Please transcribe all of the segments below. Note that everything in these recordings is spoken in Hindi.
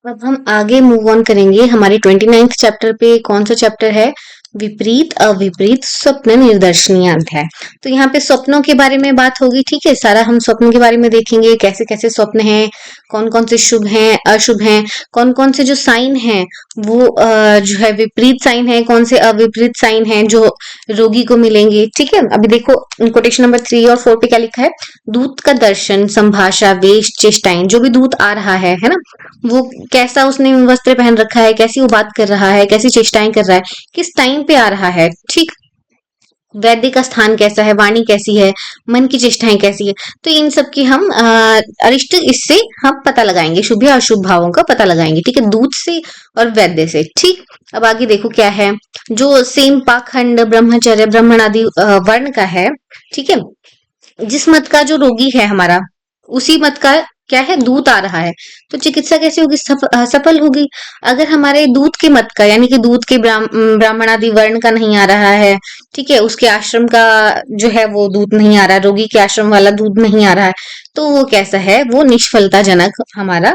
अब हम आगे मूव ऑन करेंगे हमारी 29th चैप्टर पे। कौन सा चैप्टर है? विपरीत अविपरीत स्वप्न निर्दर्शनीय अध्याय। तो यहाँ पे स्वप्नों के बारे में बात होगी। ठीक है, सारा हम स्वप्नों के बारे में देखेंगे, कैसे कैसे स्वप्न हैं, कौन कौन से शुभ हैं, अशुभ हैं, कौन कौन से जो साइन हैं वो जो है विपरीत साइन है, कौन से अविपरीत साइन हैं जो रोगी को मिलेंगे। ठीक है, अभी देखो कोटेशन नंबर 3 और 4 पे क्या लिखा है? दूत का दर्शन, संभाषा, वेश, चेष्टाएं। जो भी दूत आ रहा है ना, वो कैसा उसने वस्त्र पहन रखा है, कैसी वो बात कर रहा है, कैसी चेष्टाएं कर रहा है, किस टाइम पे आ रहा है। ठीक, वैद्य का स्थान कैसा है, वाणी कैसी है, मन की चेष्टाएं कैसी है। तो इन सब की हम अरिष्ट इससे हम पता लगाएंगे, शुभ या अशुभ भावों का पता लगाएंगे। ठीक है, दूत से और वैद्य से। ठीक, अब आगे देखो क्या है। जो सेम पाखंड, ब्रह्मचर्य, ब्राह्मण आदि वर्ण का है। ठीक है, जिस मत का जो रोगी है हमारा, उसी मत का क्या है, दूत आ रहा है, तो चिकित्सा कैसी होगी? सफल होगी। अगर हमारे दूत के मत का, यानी कि दूत के ब्राह्मण आदि वर्ण का नहीं आ रहा है, ठीक है, उसके आश्रम का जो है वो दूत नहीं आ रहा है, रोगी के आश्रम वाला दूत नहीं आ रहा है, तो वो कैसा है? वो निष्फलताजनक हमारा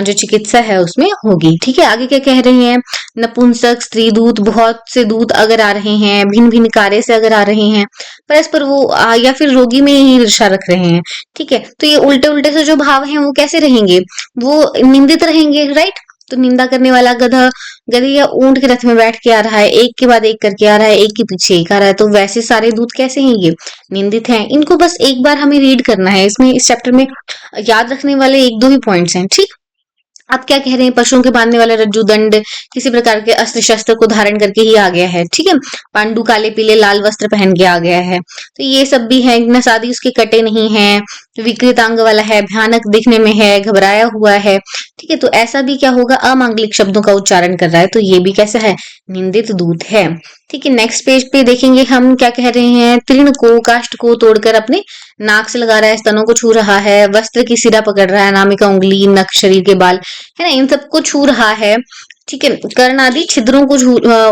जो चिकित्सा है उसमें होगी। ठीक है, आगे क्या कह रहे हैं? नपुंसक, स्त्री दूत, बहुत से दूत अगर आ रहे हैं, भिन्न भिन्न कार्य से अगर आ रहे हैं, परस्पर वो या फिर रोगी में ही ईर्ष्या रख रहे हैं। ठीक है, तो ये उल्टे उल्टे से जो भाव हैं वो कैसे रहेंगे? वो निंदित रहेंगे, राइट? तो निंदा करने वाला गधा गधे या ऊंट के रथ में बैठ के आ रहा है, एक के बाद एक करके आ रहा है, एक के पीछे एक आ रहा है, तो वैसे सारे दूत कैसे हैं? ये निंदित हैं। इनको बस एक बार हमें रीड करना है, इसमें इस चैप्टर में याद रखने वाले एक दो ही पॉइंट्स हैं। ठीक, अब क्या कह रहे हैं? पशुओं के बांधने वाला रज्जु दंड किसी प्रकार के अस्त्र शस्त्र को धारण करके ही आ गया है। ठीक है, पांडु काले पीले लाल वस्त्र पहन के आ गया है, तो ये सब भी है। नस आदि उसके कटे नहीं है, विकृत अंग वाला है, भयानक दिखने में है, घबराया हुआ है। ठीक है, तो ऐसा भी क्या होगा? अमांगलिक शब्दों का उच्चारण कर रहा है, तो ये भी कैसा है? निंदित दूत है। ठीक है, नेक्स्ट पेज पे देखेंगे हम क्या कह रहे हैं। तृण को, काष्ठ को तोड़कर अपने नाक से लगा रहा है, स्तनों को छू रहा है, वस्त्र की सिरा पकड़ रहा है, नामिका उंगली, नख, शरीर के बाल, है ना, इन सबको छू रहा है। ठीक है, कर्ण आदि छिद्रों को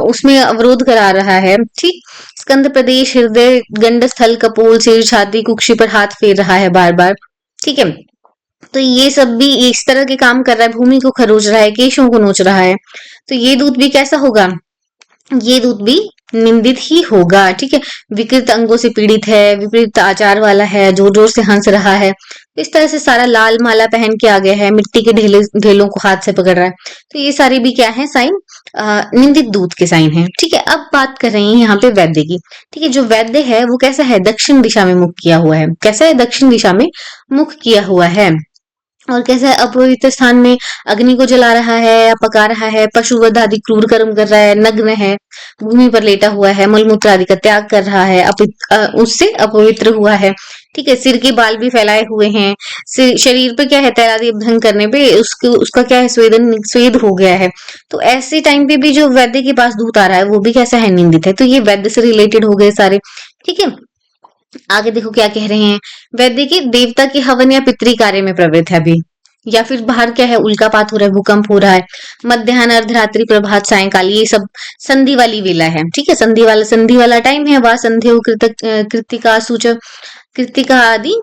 उसमें अवरोध करा रहा है। ठीक, स्कंद प्रदेश, हृदय, गंड स्थल, कपोल, सिर, छाती, कुक्षी पर हाथ फेर रहा है बार बार। ठीक है, तो ये सब भी इस तरह के काम कर रहा है। भूमि को खरोच रहा है, केशों को नोच रहा है, तो ये दूत भी कैसा होगा? ये दूत भी निंदित ही होगा। ठीक है, विकृत अंगों से पीड़ित है, विपरीत आचार वाला है, जोर जोर से हंस रहा है, इस तरह से सारा लाल माला पहन के आ गया है, मिट्टी के ढेलों को हाथ से पकड़ रहा है, तो ये सारे भी क्या है? साइन निंदित दूत के साइन है। ठीक है, अब बात कर रहे हैं यहाँ पे वैद्य की। ठीक है, जो वैद्य है वो कैसा है? दक्षिण दिशा में मुख किया हुआ है। कैसा है? दक्षिण दिशा में मुख किया हुआ है। और कैसा है? अपवित्र स्थान में अग्नि को जला रहा है या पका रहा है, पशुवध आदि क्रूर कर्म कर रहा है, नग्न है, भूमि पर लेटा हुआ है, मलमूत्र आदि का त्याग कर रहा है, उससे अपवित्र हुआ है। ठीक है, सिर के बाल भी फैलाए हुए हैं, शरीर पे क्या है? तैल आदि भंग करने पे उसका क्या है? स्वेद हो गया है। तो ऐसे टाइम पे भी जो वैद्य के पास दूत आ रहा है वो भी कैसा है? निंदित है। तो ये वैद्य से रिलेटेड हो गए सारे। ठीक है, आगे देखो क्या कह रहे हैं। वैद्य की देवता के हवन या पितृ कार्य में प्रवृत्त है अभी, या फिर बाहर क्या है? उल्कापात हो रहा है, भूकंप हो रहा है, मध्याह्न, अर्धरात्रि, प्रभात, सायंकाल, ये सब संधि वाली वेला है। ठीक है, संधि वाला टाइम है, वह संध्या कृतिका सूचक, कृतिका आदि,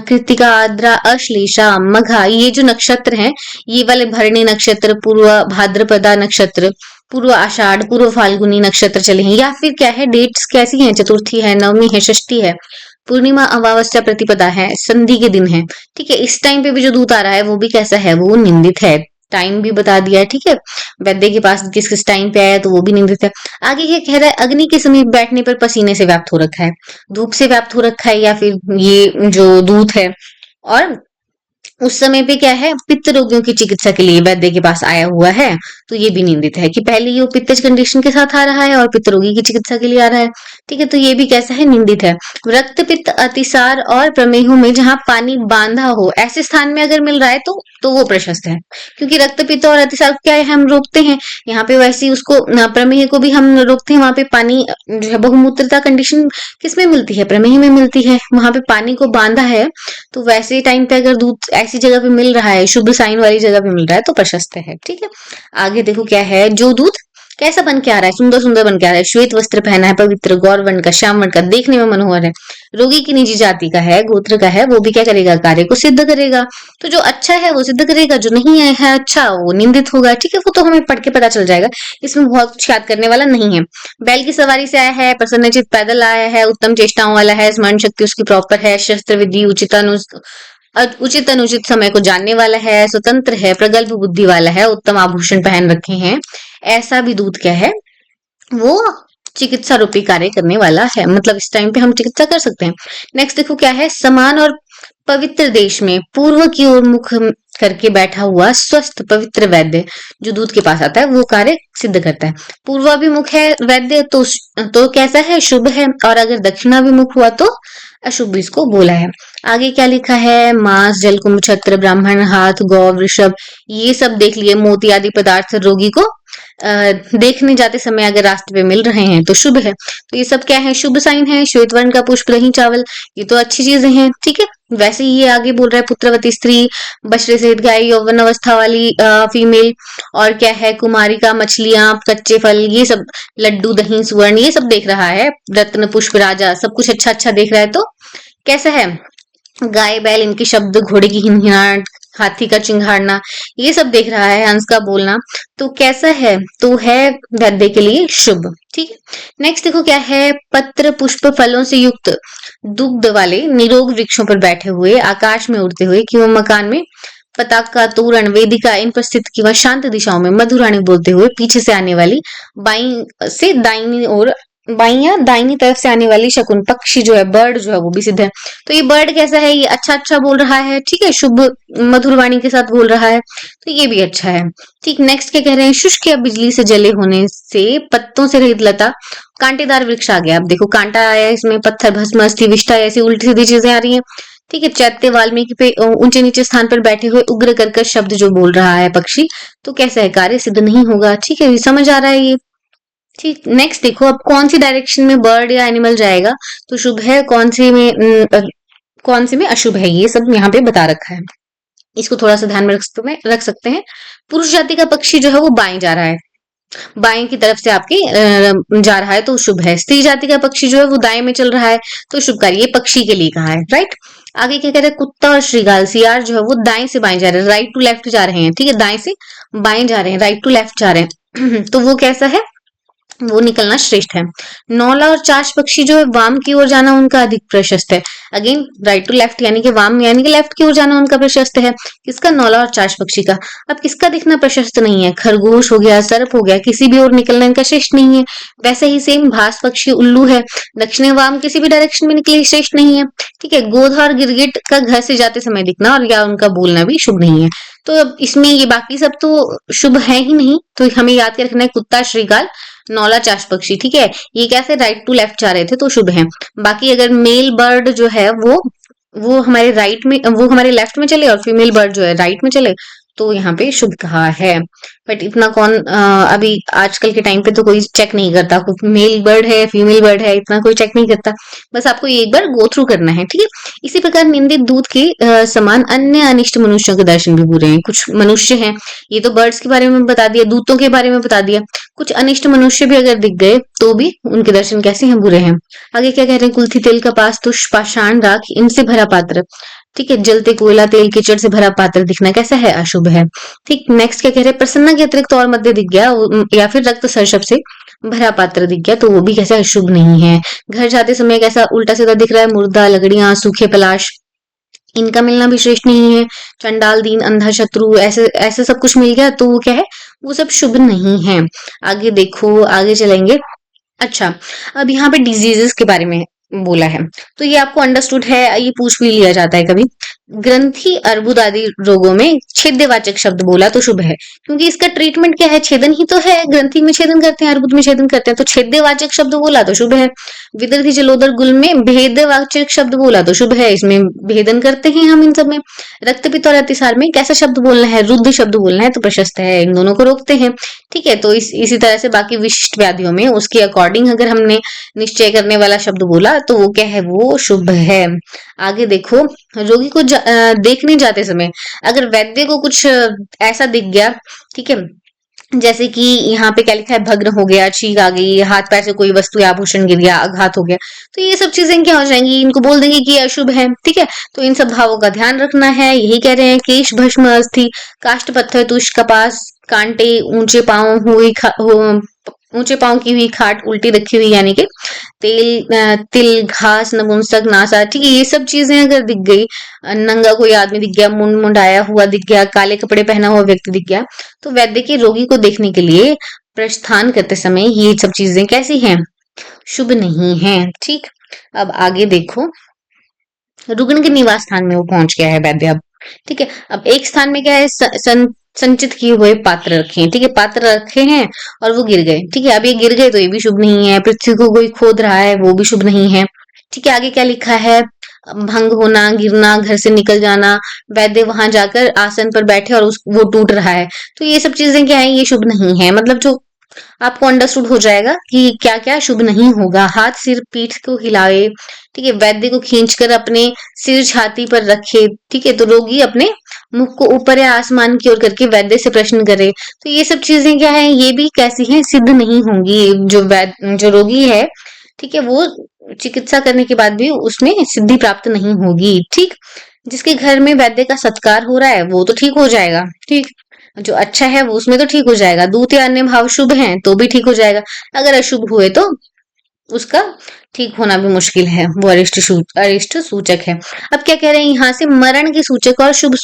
कृतिका, आद्रा, अश्लेषा, मघा, ये जो नक्षत्र हैं, ये वाले भरणी नक्षत्र, पूर्व भाद्रपदा नक्षत्र, पूर्व आषाढ़, पूर्व फाल्गुनी नक्षत्र चले हैं। या फिर क्या है? डेट्स कैसी हैं? चतुर्थी है, नवमी है, षष्ठी है, पूर्णिमा, अमावस्या, प्रतिपदा है, संधि के दिन है। ठीक है, इस टाइम पे भी जो दूत आ रहा है वो भी कैसा है? वो निंदित है। टाइम भी बता दिया है। ठीक है, वैद्य के पास किस किस टाइम पे आया तो वो भी निंदित है। आगे क्या कह रहा है? अग्नि के समीप बैठने पर पसीने से व्याप्त हो रखा है, धूप से व्याप्त हो रखा है, या फिर ये जो दूत है। और उस समय पे क्या है? पित्त रोगियों की चिकित्सा के लिए वैद्य के पास आया हुआ है, तो ये भी निंदित है कि पहले ये पित्तज कंडीशन के साथ आ रहा है और पित्त रोगी की चिकित्सा के लिए आ रहा है। ठीक है, तो ये भी कैसा है? निंदित है। रक्त पित्त, अतिसार और प्रमेहों में जहां पानी बांधा हो, ऐसे स्थान में अगर मिल रहा है तो वो प्रशस्त है, क्योंकि रक्त पित्त और अतिसार क्या है? हम रोकते हैं। यहाँ पे वैसे ही उसको प्रमेह को भी हम रोकते हैं। वहां पे पानी जो है, बहुमूत्रता कंडीशन किसमें मिलती है? प्रमेह में मिलती है। वहां पे पानी को बांधा है, तो वैसे टाइम पे अगर दूध ऐसी जगह पे मिल रहा है, शुभ साइन वाली जगह पे मिल रहा है, तो प्रशस्त है। ठीक है, आगे देखो क्या है। जो दूध कैसा बन के आ रहा है, सुंदर सुंदर बन के आ रहा है, श्वेत वस्त्र पहना है, पवित्र गौर वर्ण का, श्याम वर्ण का, देखने में मनोहर है, रोगी की निजी जाति का है, गोत्र का है, वो भी क्या करेगा, कार्य को सिद्ध करेगा। तो जो अच्छा है वो सिद्ध करेगा, जो नहीं है अच्छा वो निंदित होगा। ठीक है, वो तो हमें पढ़ के पता चल जाएगा, इसमें बहुत कुछ याद करने वाला नहीं है। बैल की सवारी से आया है, प्रसन्नचित पैदल आया है, उत्तम चेष्टाओं वाला है, स्मरण शक्ति उसकी प्रॉपर है, शस्त्र विधि उचित अनुचित समय को जानने वाला है, स्वतंत्र है, प्रगल्भ बुद्धि वाला है, उत्तम आभूषण पहन रखे हैं। ऐसा भी दूत क्या है, वो चिकित्सा रूपी कार्य करने वाला है, मतलब इस टाइम पे हम चिकित्सा कर सकते हैं। नेक्स्ट देखो क्या है, समान और पवित्र देश में पूर्व की ओर मुख करके बैठा हुआ स्वस्थ पवित्र वैद्य जो दूध के पास आता है वो कार्य सिद्ध करता है। पूर्वाभिमुख है वैद्य तो कैसा है, शुभ है, और अगर दक्षिणाभिमुख हुआ तो अशुभ इसको बोला है। आगे क्या लिखा है, मांस, जलकुंभ, छत्र, ब्राह्मण, हाथ, गौ, वृषभ, ये सब देख लिए, मोती आदि पदार्थ रोगी को देखने जाते समय अगर रास्ते पे मिल रहे हैं तो शुभ है। तो ये सब क्या है, शुभ साइन है। श्वेत वर्ण का पुष्प, दही, चावल, ये तो अच्छी चीजें हैं। ठीक है, वैसे ही ये आगे बोल रहा है, पुत्रवती स्त्री, बछड़े सहित गाय, यौवन अवस्था वाली फीमेल, और क्या है, कुमारिका, मछलियां, कच्चे फल, ये सब, लड्डू, दही, सुवर्ण, ये सब देख रहा है। रत्न, पुष्प, राजा, सब कुछ अच्छा अच्छा देख रहा है। तो कैसा है, गाय, बैल, इनके शब्द, घोड़े की हिनहिनाहट, हाथी का चिंघाड़ना, ये सब देख रहा है, हंस का बोलना, तो कैसा है, तो है गद्दे के लिए शुभ। ठीक है, नेक्स्ट देखो क्या है, पत्र पुष्प फलों से युक्त दुग्ध वाले निरोग वृक्षों पर बैठे हुए, आकाश में उड़ते हुए, कि मकान में पताका, तोरण, वेदिका, इन पर स्थित कि शांत दिशाओं में मधुरानी बोलते हुए पीछे से आने वाली बाई से दाईनी ओर, बाई या दाहिनी तरफ से आने वाली शकुन पक्षी जो है, बर्ड जो है वो भी सिद्ध है। तो ये बर्ड कैसा है, ये अच्छा अच्छा बोल रहा है। ठीक है, शुभ मधुर वाणी के साथ बोल रहा है, तो ये भी अच्छा है। ठीक, नेक्स्ट क्या कह रहे हैं, शुष्क या बिजली से जले होने से पत्तों से रहित लता, कांटेदार वृक्ष आ गया। अब देखो कांटा आया, इसमें पत्थर, भस्म, अस्थि, विष्ठा, ऐसी उल्टी सीधी चीजें आ रही है। ठीक है, चैत्य वाल्मीकि पे ऊंचे नीचे स्थान पर बैठे हुए उग्र कर्कश शब्द जो बोल रहा है पक्षी, तो कैसा है, कार्य सिद्ध नहीं होगा। ठीक है, समझ आ रहा है ये। ठीक, नेक्स्ट देखो, अब कौन सी डायरेक्शन में बर्ड या एनिमल जाएगा तो शुभ है, कौन सी में अशुभ है, ये सब यहाँ पे बता रखा है। इसको थोड़ा सा ध्यान में रख सकते हैं। पुरुष जाति का पक्षी जो है वो बाएं जा रहा है, बाएं की तरफ से आपके जा रहा है तो शुभ है। स्त्री जाति का पक्षी जो है वो दाएं में चल रहा है तो शुभकारी, ये पक्षी के लिए कहा है, राइट। आगे क्या कह रहे हैं, कुत्ता और श्रीगाल, सियार जो है वो दाएं से बाएं जा रहे हैं, राइट टू लेफ्ट जा रहे हैं। ठीक है, दाएं से बाएं जा रहे हैं, राइट टू लेफ्ट जा रहे हैं तो वो कैसा है, वो निकलना श्रेष्ठ है। नौला और चाश पक्षी जो है वाम की ओर जाना उनका अधिक प्रशस्त है। अगेन राइट टू लेफ्ट यानी कि वाम यानी कि लेफ्ट की ओर जाना उनका प्रशस्त है। किसका, नौला और चाश पक्षी का। अब किसका दिखना प्रशस्त नहीं है, खरगोश हो गया, सर्प हो गया, किसी भी ओर निकलना इनका श्रेष्ठ नहीं है। वैसे ही सेम भास पक्षी उल्लू है, दक्षिण वाम किसी भी डायरेक्शन में निकले श्रेष्ठ नहीं है। ठीक है, गोधा और गिरगिट का घर से जाते समय दिखना और या उनका बोलना भी शुभ नहीं है। तो अब इसमें ये बाकी सब तो शुभ है ही नहीं, तो हमें याद के रखना है कुत्ता, श्रीगाल, नौला, चाश पक्षी। ठीक है, ये कैसे राइट टू लेफ्ट जा रहे थे तो शुभ है। बाकी अगर मेल बर्ड जो है वो हमारे राइट में, वो हमारे लेफ्ट में चले और फीमेल बर्ड जो है राइट में चले तो यहाँ पे शुभ कहा है। बट इतना कौन अभी आजकल के टाइम पे तो कोई चेक नहीं करता, मेल बर्ड है फीमेल बर्ड है इतना कोई चेक नहीं करता, बस आपको ये एक बार गो थ्रू करना है। ठीक है, इसी प्रकार निंदित दूध के समान अन्य अनिष्ट मनुष्यों के दर्शन भी बुरे हैं। कुछ मनुष्य हैं, ये तो बर्ड्स के बारे में बता दिया, दूतों के बारे में बता दिया, कुछ अनिष्ट मनुष्य भी अगर दिख गए तो भी उनके दर्शन कैसे हैं, बुरे हैं। आगे क्या कह रहे हैं, कुल्थी, तेल, कपास, तुष, पाषाण, राख, इनसे भरा पात्र। ठीक है, जलते कोयला, तेल, कीचड़ से भरा पात्र दिखना कैसा है, अशुभ है। ठीक, नेक्स्ट क्या कह रहे हैं, प्रसन्न के अतिरिक्त और मध्य दिख गया या फिर रक्त सर्षप से भरा पात्र दिख गया तो वो भी कैसा अशुभ नहीं है। घर जाते समय कैसा उल्टा सीधा दिख रहा है, मुर्दा, लकड़ियां, सूखे पलाश, इनका मिलना भी श्रेष्ठ नहीं है। चंडाल, दीन, अंधा, शत्रु, ऐसे ऐसे सब कुछ मिल गया तो वो क्या है, वो सब शुभ नहीं है। आगे देखो, आगे चलेंगे। अच्छा, अब यहाँ पे डिजीजेस के बारे में बोला है तो ये आपको अंडरस्टूड है, ये पूछ भी लिया जाता है कभी। ग्रंथि, अर्बुद आदि रोगों में छेद्यवाचक शब्द बोला तो शुभ है, क्योंकि इसका ट्रीटमेंट क्या है, छेदन ही तो है। ग्रंथि में छेदन करते हैं, अर्बुद में छेदन करते हैं, तो छेद्यवाचक शब्द बोला तो शुभ है। विदर्थी, जलोदर, गुल में भेदवाचक शब्द बोला तो शुभ है, इसमें भेदन करते हैं हम इन सब में। रक्तपित्त और अतिसार में कैसा शब्द बोलना है, रुद्ध शब्द बोलना है तो प्रशस्त है, इन दोनों को रोकते हैं। ठीक है, तो इसी तरह से बाकी विशिष्ट व्याधियों में उसके अकॉर्डिंग अगर हमने निश्चय करने वाला शब्द बोला तो वो क्या है, वो शुभ है। आगे देखो, रोगी को देखने जाते समय अगर वैद्य को कुछ ऐसा दिख गया, ठीक है, जैसे कि यहाँ पे क्या लिखा है, भग्न हो गया, छींक आ गई, हाथ पैर से कोई वस्तु या आभूषण गिर गया, आघात हो गया, तो ये सब चीजें क्या हो जाएंगी, इनको बोल देंगे कि ये अशुभ है। ठीक है, तो इन सब भावों का ध्यान रखना है। यही कह रहे हैं, केश भस्म अस्थि, काष्ठ पत्थर तुष कपास कांटे, ऊंचे पांव की हुई खाट उल्टी रखी हुई, यानी कि तिल घास नपुंसक नासा। ठीक है, ये सब चीजें अगर दिख गई, नंगा कोई आदमी दिख गया, मुंडाया हुआ दिख गया, काले कपड़े पहना हुआ व्यक्ति दिख गया, तो वैद्य के रोगी को देखने के लिए प्रस्थान करते समय ये सब चीजें कैसी हैं, शुभ नहीं है। ठीक, अब आगे देखो, रुग्ण के निवास स्थान में वो पहुंच गया है वैद्य अब। ठीक है, अब एक स्थान में क्या है, संचित किए हुए पात्र रखे हैं। ठीक है, पात्र रखे हैं और वो गिर गए। ठीक है, अब ये गिर गए तो ये भी शुभ नहीं है। पृथ्वी को कोई खोद रहा है, वो भी शुभ नहीं है। ठीक है, आगे क्या लिखा है, भंग होना, गिरना, घर से निकल जाना, वैद्य वहां जाकर आसन पर बैठे और वो टूट रहा है, तो ये सब चीजें क्या है, ये शुभ नहीं है। मतलब जो आपको अंडरस्टूड हो जाएगा कि क्या क्या शुभ नहीं होगा। हाथ सिर पीठ को हिलाए, ठीक है, वैद्य को खींचकर अपने सिर छाती पर रखे। ठीक है, तो रोगी अपने मुख को ऊपर या आसमान की ओर करके वैद्य से प्रश्न करे, तो ये सब चीजें क्या है, ये भी कैसी हैं, सिद्ध नहीं होंगी। जो रोगी है, ठीक है, वो चिकित्सा करने के बाद भी उसमें सिद्धि प्राप्त नहीं होगी। ठीक, जिसके घर में वैद्य का सत्कार हो रहा है वो तो ठीक हो जाएगा। ठीक, जो अच्छा है वो उसमें तो ठीक हो जाएगा। दूत या अन्य भाव शुभ हैं तो भी ठीक हो जाएगा। अगर अशुभ हुए तो उसका ठीक होना भी मुश्किल है, वो अरिष्ट सूचक है। अब क्या कह रहे हैं यहाँ से, मरण के सूचक और शुभ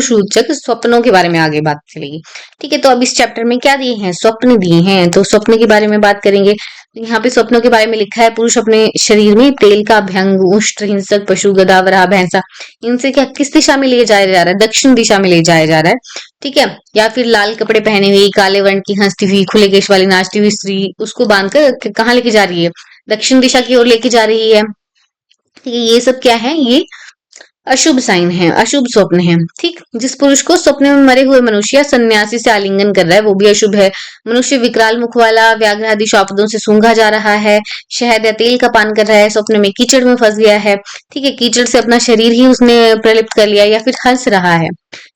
सूचक स्वप्नों के बारे में आगे बात चलेगी। ठीक है, तो अब इस चैप्टर में क्या दिए हैं, स्वप्न दिए हैं, तो स्वप्न के बारे में बात करेंगे। यहाँ पे स्वप्नों के बारे में लिखा है, पुरुष अपने शरीर में तेल का अभ्यंग, उष्ट्र, हिंसक पशु, गधा, वराह, भैंसा, इनसे क्या किस दिशा में ले जाया जा रहा है, दक्षिण दिशा में ले जाया जा रहा है। ठीक है, या फिर लाल कपड़े पहने हुई, काले वर्ण की हंसती हुई, खुले केश वाली नाचती हुई स्त्री, उसको बांधकर कहाँ लेके जा रही है, दक्षिण दिशा की ओर लेके जा रही है। ठीक है, ये सब क्या है, ये अशुभ साइन है, अशुभ स्वप्न है। ठीक, जिस पुरुष को स्वप्न में मरे हुए मनुष्य या सन्यासी से आलिंगन कर रहा है वो भी अशुभ है। मनुष्य विकराल मुख वाला, व्याघ्र आदि शापदों से सूंघा जा रहा है, शहद या तेल का पान कर रहा है, स्वप्न में कीचड़ में फंस गया है। ठीक है, कीचड़ से अपना शरीर ही उसने प्रलिप्त कर लिया, या फिर हंस रहा है।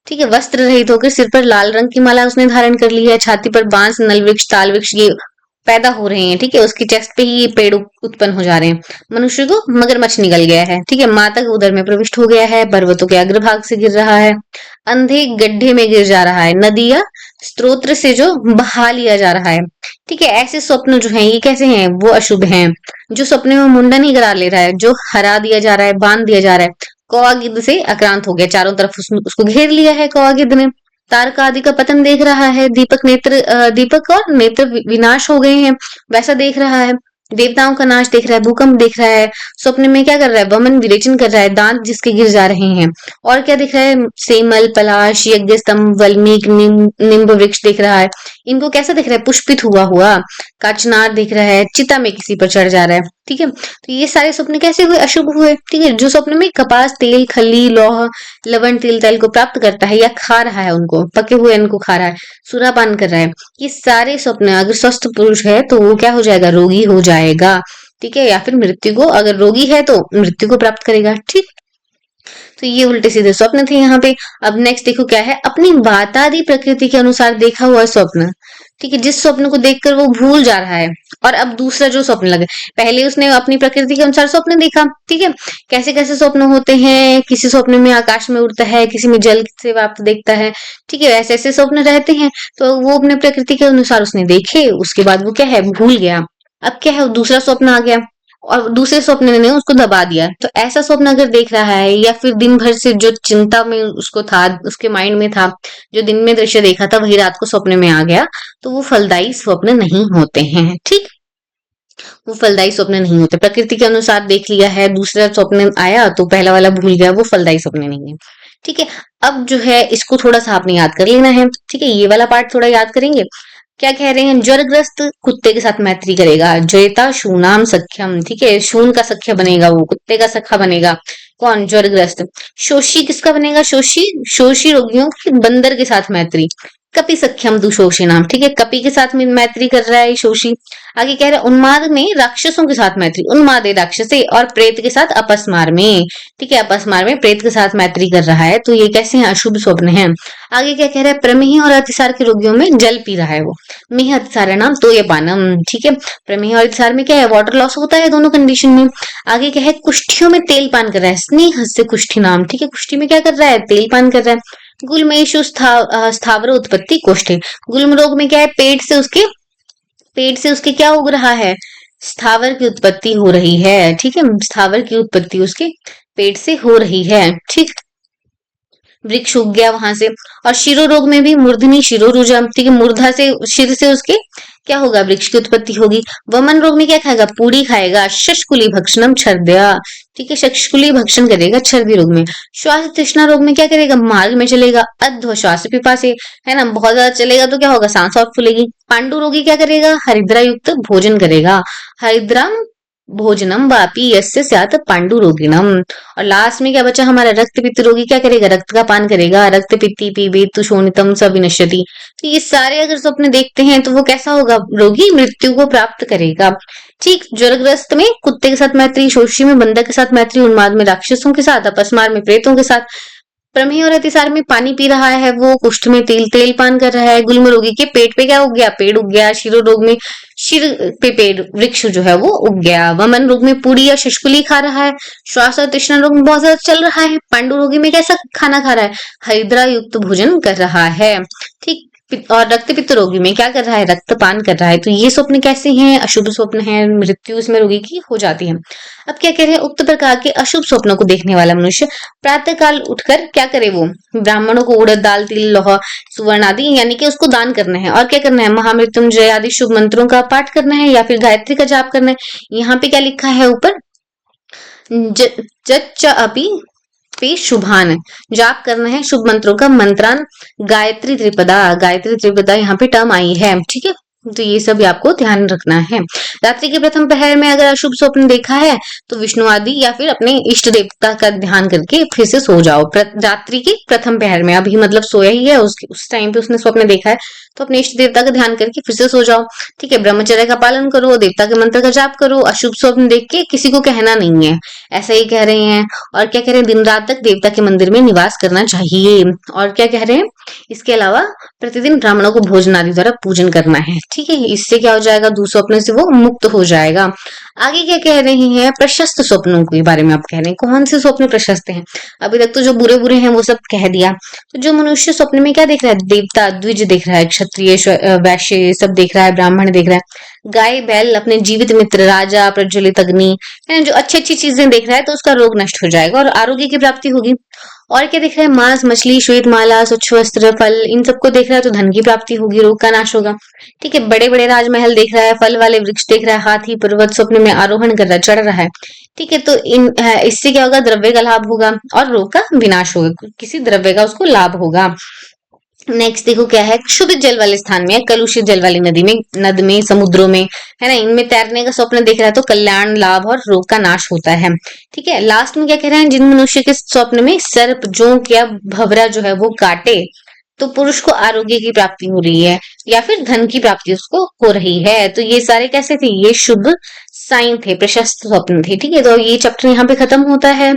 ठीक है, वस्त्र रहित होकर सिर पर लाल रंग की माला उसने धारण कर ली है, छाती पर बांस, नल वृक्ष, ताल वृक्ष ये पैदा हो रहे हैं। ठीक है, उसकी चेस्ट पे ही ये पेड़ उत्पन्न हो जा रहे हैं। मनुष्य को मगरमच्छ निकल गया है। ठीक है, माता के उदर में प्रविष्ट हो गया है, पर्वतों के अग्रभाग से गिर रहा है, अंधे गड्ढे में गिर जा रहा है, नदी या स्त्रोत्र से जो बहा लिया जा रहा है। ठीक है, ऐसे स्वप्न जो हैं ये कैसे हैं, वो अशुभ हैं। जो सपने में मुंडन ही करा ले रहा है, जो हरा दिया जा रहा है, बांध दिया जा रहा है, कौवा गिद्ध से आक्रांत हो गया, चारों तरफ उसको घेर लिया है कौवा गिद्ध ने, तारका आदि का पतन देख रहा है, दीपक और नेत्र विनाश हो गए हैं वैसा देख रहा है, देवताओं का नाश देख रहा है, भूकंप देख रहा है, स्वप्न में क्या कर रहा है, वमन विरेचन कर रहा है, दांत जिसके गिर जा रहे हैं, और क्या दिख रहा है, सेमल, पलाश, यज्ञ स्तंभ, वल्मीक, निम्ब वृक्ष दिख रहा है। इनको कैसा दिख रहा है, पुष्पित हुआ हुआ, काचनार दिख रहा है, चिता में किसी पर चढ़ जा रहा है। ठीक है, तो ये सारे स्वप्न कैसे हुए, अशुभ हुए। ठीक है, जो स्वप्न में कपास, तेल, खली, लौह, लवण, तिल, तेल को प्राप्त करता है या खा रहा है, उनको पके हुए अन्न को खा रहा है, सुरापान कर रहा है, ये सारे स्वप्न अगर स्वस्थ पुरुष है तो वो क्या हो जाएगा, रोगी हो जाएगा। ठीक है, या फिर मृत्यु को, अगर रोगी है तो मृत्यु को प्राप्त करेगा। ठीक, तो ये उल्टे सीधे स्वप्न थे यहाँ पे। अब नेक्स्ट देखो क्या है, अपनी वातादि प्रकृति के अनुसार देखा हुआ स्वप्न। ठीक है, जिस स्वप्न को देखकर वो भूल जा रहा है और अब दूसरा जो स्वप्न लगे, पहले उसने अपनी प्रकृति के अनुसार स्वप्न देखा। ठीक है, कैसे कैसे स्वप्न होते हैं, किसी स्वप्न में आकाश में उड़ता है, किसी में जल से व्याप्त देखता है। ठीक है, ऐसे ऐसे स्वप्न रहते हैं, तो वो अपने प्रकृति के अनुसार उसने देखे, उसके बाद वो क्या है, भूल गया। अब क्या है, दूसरा स्वप्न आ गया और दूसरे स्वप्न ने उसको दबा दिया। तो ऐसा स्वप्न अगर देख रहा है, या फिर दिन भर से जो चिंता में उसको था, उसके माइंड में था, जो दिन में दृश्य देखा था वही रात को स्वप्न में आ गया, तो वो फलदायी स्वप्न नहीं होते हैं। ठीक, वो फलदायी स्वप्न नहीं होते। प्रकृति के अनुसार देख लिया है, दूसरा स्वप्न आया तो पहला वाला भूल गया, वो फलदायी स्वप्न नहीं है। ठीक है, अब जो है इसको थोड़ा सा आपने याद कर लेना है। ठीक है, ये वाला पार्ट थोड़ा याद करेंगे। क्या कह रहे हैं, ज्वरग्रस्त कुत्ते के साथ मैत्री करेगा, जयता शूनाम सख्यम। ठीक है, शून का सख्य बनेगा, वो कुत्ते का सखा बनेगा। कौन, ज्वरग्रस्त। शोषी किसका बनेगा, शोषी रोगियों की बंदर के साथ मैत्री। कपि सख्यम दुशोषिणाम, ठीक है, कपि के साथ में मैत्री कर रहा है शोषी। आगे कह रहा है उन्माद में राक्षसों के साथ मैत्री, उन्माद है राक्षसे, और प्रेत के साथ अपस्मार में, ठीक है, अपस्मार में प्रेत के साथ मैत्री कर रहा है। तो ये कैसे हैं, अशुभ स्वप्न है। आगे क्या कह रहा है, प्रमेह और अतिसार के रोगियों में जल पी रहा है वो, मेह अतिसार नाम तो ये पानम, ठीक है, प्रमेह और अतिसार में क्या है, वाटर लॉस होता है दोनों कंडीशन में। आगे क्या है, कुष्ठियों में तेल पान कर रहा है, स्नेह से कुष्ठी नाम, ठीक है, कुष्ठी में क्या कर रहा है, तेल पान कर रहा है। गुलमेशु स्थावर उत्पत्ति कोष्ठे, गुल्म रोग में क्या है, पेट से उसके क्या उग रहा है, स्थावर की उत्पत्ति हो रही है, ठीक है, स्थावर की उत्पत्ति उसके पेट से हो रही है, ठीक, वृक्ष उग गया वहां से। और शिरो रोग में भी मूर्धनी शिरोरुजा, ठीक है, मूर्धा से शिर से उसके क्या होगा, वृक्ष की उत्पत्ति होगी। वमन रोग में क्या खाएगा, पूड़ी खाएगा। शशकुली भक्षणम छर्दया, ठीक है, शशकुली भक्षण करेगा छर्दी रोग में। श्वास तृष्णा रोग में क्या करेगा, मार्ग में चलेगा। अध्व श्वास पिपासे, है ना, बहुत ज्यादा चलेगा तो क्या होगा, सांस और फूलेगी। पांडु रोगी क्या करेगा, हरिद्रा युक्त भोजन करेगा। हरिद्रा भोजनम वापी यस्य स्यात् पांडु रोगिणम। और लास्ट में क्या बचा हमारा, रक्त पित्त रोगी क्या करेगा, रक्त का पान करेगा। रक्त पित्ती पीबेत शोणितम स विनश्यति। तो ये सारे अगर स्वप्न देखते हैं तो वो कैसा होगा, रोगी मृत्यु को प्राप्त करेगा। ठीक, ज्वरग्रस्त में कुत्ते के साथ मैत्री, शोषी में बंदर के साथ मैत्री, उन्माद में राक्षसों के साथ, अपस्मार में प्रेतों के साथ, प्रमेह और अतिसार में पानी पी रहा है वो, कुष्ठ में तेल पान कर रहा है। गुल्म रोगी के पेट पे क्या उग गया, पेड़ उग गया। शिरो रोग में शिर पे पेड़ वृक्ष जो है वो उग गया। वमन रोग में पूरी या शशकुली खा रहा है। श्वास और तृष्णा रोग में बहुत ज्यादा चल रहा है। पांडु रोगी में कैसा खाना खा रहा है, हरिद्रा युक्त भोजन कर रहा है। ठीक, और रक्त पित्त रोगी में क्या कर रहा है, रक्तपान कर रहा है। तो ये स्वप्न कैसे हैं, अशुभ स्वप्न है, मृत्यु इसमें रोगी की हो जाती है। अब क्या कह रहे हैं, उक्त प्रकार के अशुभ स्वप्नों को देखने वाला मनुष्य प्रातः काल उठकर क्या करे, वो ब्राह्मणों को उड़द दाल तिल लौह सुवर्ण आदि यानी कि उसको दान करना है। और क्या करना है, महामृत्युंजय आदि शुभ मंत्रों का पाठ करना है या फिर गायत्री का जाप करना है। यहाँ पे क्या लिखा है ऊपर, जच्च अपि पे शुभान, जाप करना है शुभ मंत्रों का, मंत्रान गायत्री त्रिपदा यहाँ पे टर्म आई है, ठीक है। तो ये सब आपको ध्यान रखना है। रात्रि के प्रथम पहर में अगर अशुभ स्वप्न देखा है तो विष्णु आदि या फिर अपने इष्ट देवता का ध्यान करके फिर से सो जाओ। रात्रि के प्रथम पहर में, अभी मतलब सोया ही है, उस टाइम पे उसने स्वप्न देखा है तो अपने इष्ट देवता का ध्यान करके फिर से सो जाओ, ठीक है। ब्रह्मचर्य का पालन करो, देवता के मंत्र का जाप करो। अशुभ स्वप्न देख के किसी को कहना नहीं है, ऐसा ही कह रहे हैं। और क्या कह रहे हैं, दिन रात तक देवता के मंदिर में निवास करना चाहिए। और क्या कह रहे हैं, इसके अलावा प्रतिदिन ब्राह्मणों को भोजन आदि द्वारा पूजन करना है, ठीक है। इससे क्या हो जाएगा, दुस्वप्न से वो मुक्त हो जाएगा। आगे क्या कह रहे हैं, प्रशस्त स्वप्नों के बारे में आप कह रहे हैं, कौन से स्वप्न प्रशस्त हैं। अभी तक तो जो बुरे बुरे हैं वो सब कह दिया। तो जो मनुष्य स्वप्न में क्या देख रहा है, देवता द्विज देख रहा है, क्षत्रिय वैश्य सब देख रहा है, ब्राह्मण देख रहा है, गाय बैल, अपने जीवित मित्र, राजा, प्रज्वलित अग्नि, जो अच्छी अच्छी चीजें देख रहा है तो उसका रोग नष्ट हो जाएगा और आरोग्य की प्राप्ति होगी। और क्या देख रहा है, मांस मछली श्वेत माला स्वच्छ वस्त्र फल, इन सबको देख रहा है तो धन की प्राप्ति होगी, रोग का नाश होगा, ठीक है। बड़े बड़े राजमहल देख रहा है, फल वाले वृक्ष देख रहा है, हाथी पर्वत स्वप्न में आरोहण कर रहा है, चढ़ रहा है, ठीक है। तो इससे क्या होगा, द्रव्य का लाभ होगा और रोग का विनाश होगा, किसी द्रव्य का उसको लाभ होगा। नेक्स्ट देखो क्या है, क्षुब्ध जल वाले स्थान में, कलुषित जल वाली नद में, समुद्रों में, है ना, इनमें तैरने का स्वप्न देख रहा है तो कल्याण लाभ और रोग का नाश होता है, ठीक है। लास्ट में क्या कह रहे हैं, जिन मनुष्य के स्वप्न में सर्प जोंक या भवरा जो है वो काटे तो पुरुष को आरोग्य की प्राप्ति हो रही है या फिर धन की प्राप्ति उसको हो रही है। तो ये सारे कैसे थे, ये शुभ साइन थे, प्रशस्त स्वप्न थे, ठीक है। तो ये चैप्टर यहाँ पे खत्म होता है।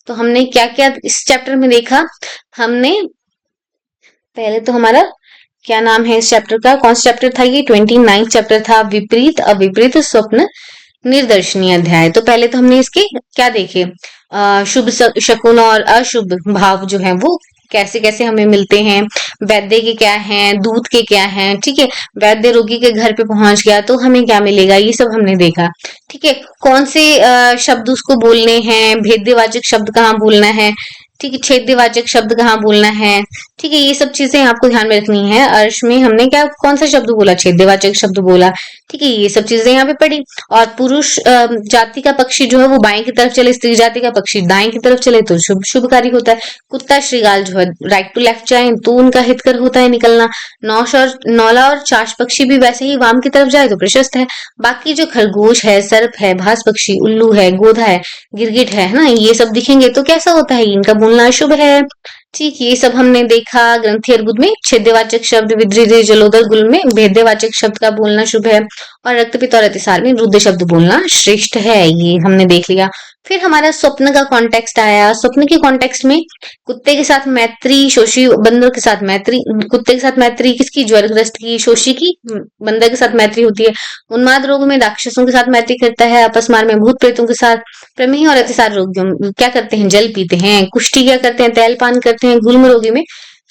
तो हमने क्या क्या इस चैप्टर में देखा, हमने पहले तो हमारा क्या नाम है इस चैप्टर का, कौन सा चैप्टर था ये, 29 चैप्टर था, विपरीत अविपरीत स्वप्न निर्दर्शनीय अध्याय। तो पहले तो हमने इसके क्या देखे, शुभ शकुन और अशुभ भाव जो है वो कैसे कैसे हमें मिलते हैं, वैद्य के क्या हैं, दूत के क्या हैं, ठीक है। वैद्य रोगी के घर पे पहुंच गया तो हमें क्या मिलेगा, ये सब हमने देखा, ठीक है। कौन से शब्द उसको बोलने हैं, भेद्यवाचक शब्द कहाँ बोलना है, ठीक है, छेद्यवाचक शब्द कहाँ बोलना है, ठीक है। ये सब चीजें आपको ध्यान में रखनी है। अर्श में हमने क्या कौन सा शब्द बोला, छेद्यवाचक शब्द बोला, ठीक है। ये सब चीजें यहाँ पे पढ़ी। और पुरुष जाति का पक्षी जो है वो बाएं की तरफ चले, स्त्री जाति का पक्षी दाएं की तरफ चले तो शुभकारी होता है। कुत्ता श्रीगाल जो है राइट टू लेफ्ट जाए तो उनका हितकर होता है निकलना। नौला और चाश पक्षी भी वैसे ही वाम की तरफ जाए तो प्रशस्त है। बाकी जो खरगोश है, सर्प है, भास पक्षी, उल्लू है, गोधा है, गिरगिट है ना, ये सब दिखेंगे तो कैसा होता है, इनका बोलना शुभ है। ठीक, ये सब हमने देखा ग्रंथि अर्बुद में छेद्यवाचक शब्द विद्युत जलोदर गुल में भेद्यवाचक शब्द का बोलना शुभ है और रक्तपित्त और अतिसार में रुद्र शब्द बोलना श्रेष्ठ है, ये हमने देख लिया। फिर हमारा स्वप्न का कॉन्टेक्स्ट आया। स्वप्न के कॉन्टेक्स्ट में कुत्ते के साथ मैत्री, शोषी बंदर के साथ मैत्री, कुत्ते के साथ मैत्री किसकी, ज्वरग्रस्त की, शोषी की बंदर के साथ मैत्री होती है। उन्माद रोग में राक्षसों के साथ मैत्री करता है। अपस्मार में भूत प्रेतों के साथ। प्रमेह और अतिसार रोगियों क्या करते हैं, जल पीते हैं। कुष्ठी क्या करते हैं, तैलपान करते हैं। गुल्म रोगी में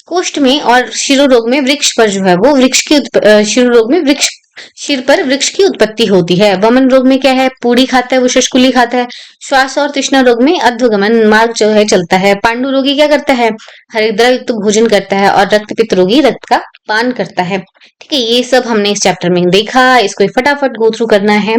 कुष्ठ में और शिरो रोग में वृक्ष पर जो है वो वृक्ष की शिरो रोग में वृक्ष सिर पर वृक्ष की उत्पत्ति होती है। वमन रोग में क्या है, पूड़ी खाता है, वो शशकुली खाता है। श्वास और तृष्णा रोग में अध्वगमन मार्ग जो है चलता है। पांडु रोगी क्या करता है, हरिद्रा युक्त भोजन करता है और रक्तपित्त रोगी रक्त का पान करता है। ठीक है, ये सब हमने इस चैप्टर में देखा। इसको फटाफट गो थ्रू करना है।